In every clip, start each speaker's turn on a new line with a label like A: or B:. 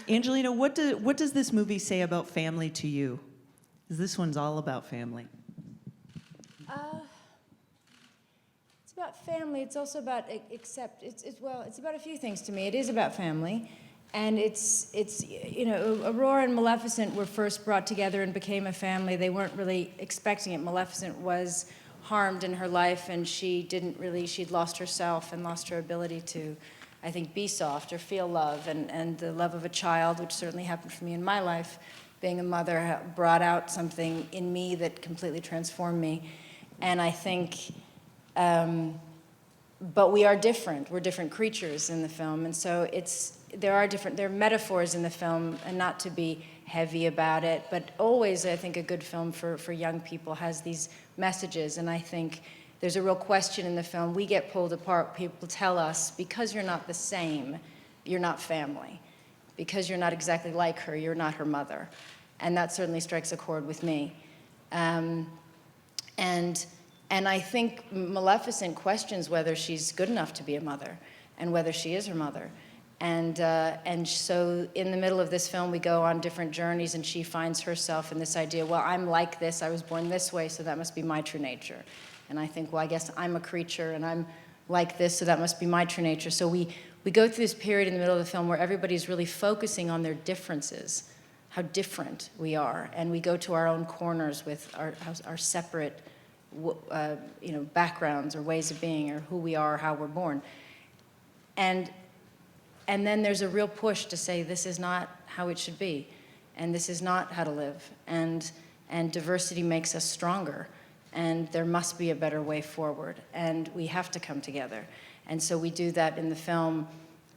A: Angelina, what does this movie say about family to you? 'Cause this one's all about family.
B: It's about family. It's also about it's about a few things to me. It is about family, and it's Aurora and Maleficent were first brought together and became a family. They weren't really expecting it. Maleficent was harmed in her life, and she'd lost herself and lost her ability to, I think, be soft or feel love, and the love of a child, which certainly happened for me in my life. Being a mother brought out something in me that completely transformed me. And I think, but we are different. We're different creatures in the film. And so there are metaphors in the film, and not to be heavy about it, but always, I think, a good film for young people has these messages. And I think there's a real question in the film. We get pulled apart. People tell us, because you're not the same, you're not family. Because you're not exactly like her, you're not her mother. And that certainly strikes a chord with me. And I think Maleficent questions whether she's good enough to be a mother and whether she is her mother. And so in the middle of this film, we go on different journeys, and she finds herself in this idea, well, I'm like this, I was born this way, so that must be my true nature. And I think, well, I guess I'm a creature, and I'm like this, so that must be my true nature. So we go through this period in the middle of the film where everybody's really focusing on their differences, how different we are, and we go to our own corners with our separate backgrounds or ways of being, or who we are, how we're born. And then there's a real push to say this is not how it should be, and this is not how to live, and diversity makes us stronger, and there must be a better way forward, and we have to come together. And so we do that in the film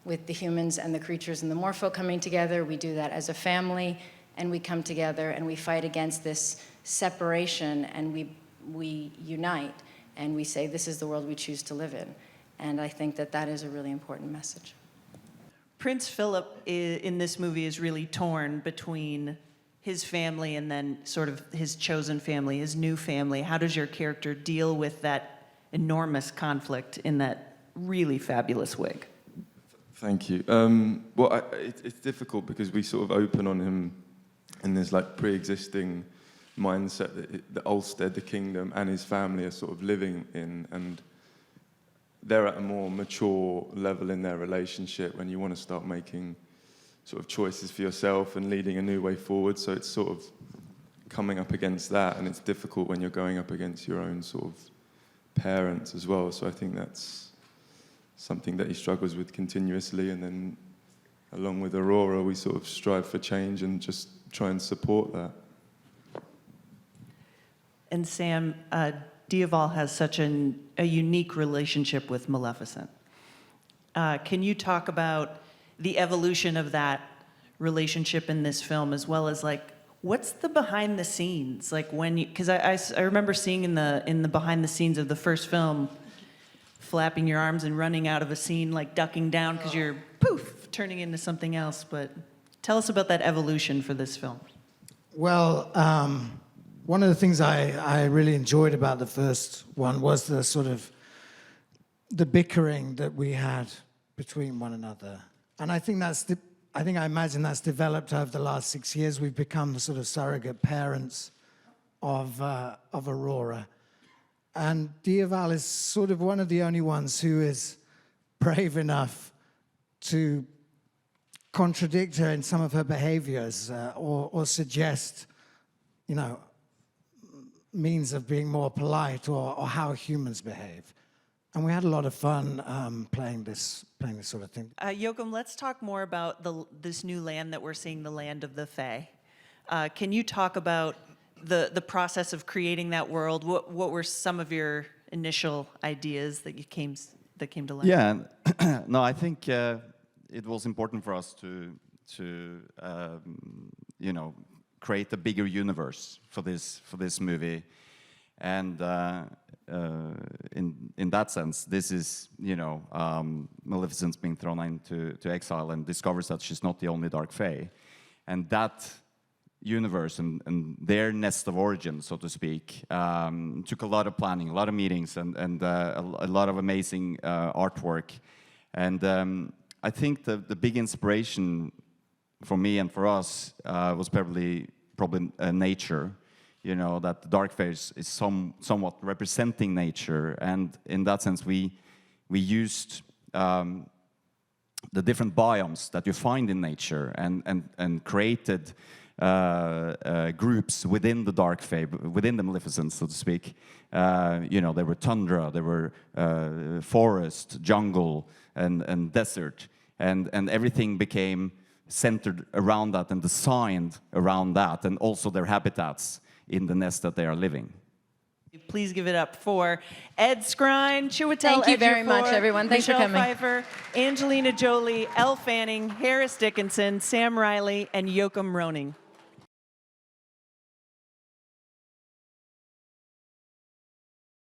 B: with the humans and the creatures and the Morpho coming together. We do that as a family, and we come together and we fight against this separation, and we unite, and we say this is the world we choose to live in. And I think that is a really important message.
A: Prince Philip in this movie is really torn between his family and then sort of his chosen family, his new family. How does your character deal with that enormous conflict in that really fabulous wig?
C: Thank you. It's difficult because we sort of open on him in this like pre-existing mindset that Ulstead, the kingdom, and his family are sort of living in, and they're at a more mature level in their relationship when you want to start making sort of choices for yourself and leading a new way forward. So it's sort of coming up against that, and it's difficult when you're going up against your own sort of parents as well. So I think that's something that he struggles with continuously, and then along with Aurora, we sort of strive for change and just try and support that.
A: And Sam, Dioval has such a unique relationship with Maleficent. Can you talk about the evolution of that relationship in this film, as well as like what's the behind the scenes, like when you, because I remember seeing in the behind the scenes of the first film, flapping your arms and running out of a scene, like ducking down because you're poof turning into something else. But tell us about that evolution for this film.
D: Well, one of the things I really enjoyed about the first one was the sort of the bickering that we had between one another. And I think I imagine that's developed over the last 6 years. We've become the sort of surrogate parents of Aurora. And Dioval is sort of one of the only ones who is brave enough to contradict her in some of her behaviors, or suggest, means of being more polite, or how humans behave. And we had a lot of fun playing this sort of thing.
A: Joachim, let's talk more about this new land that we're seeing, the land of the Fae. Can you talk about the process of creating that world? What were some of your initial ideas that came to life?
E: Yeah, no, I think it was important for us to create a bigger universe for this movie, and in that sense, this is Maleficent's being thrown into exile and discovers that she's not the only Dark Fae, and that universe and their nest of origin, so to speak, took a lot of planning, a lot of meetings, and a lot of amazing artwork. And I think the big inspiration for me and for us was probably nature. You know, that the dark fae is somewhat representing nature, and in that sense we used the different biomes that you find in nature and created groups within the dark fae, within the Maleficent, so to speak. You know, there were tundra, there were forest, jungle, and desert, and everything became centered around that and designed around that, and also their habitats in the nest that they are living.
A: Please give it up for Ed Skrein, Chiwetel
B: Thank you very
A: Ejiofor,
B: much, everyone. Thanks for
A: Michelle
B: coming.
A: Pfeiffer, Angelina Jolie, Elle Fanning, Harris Dickinson, Sam Riley, and Joachim Roning.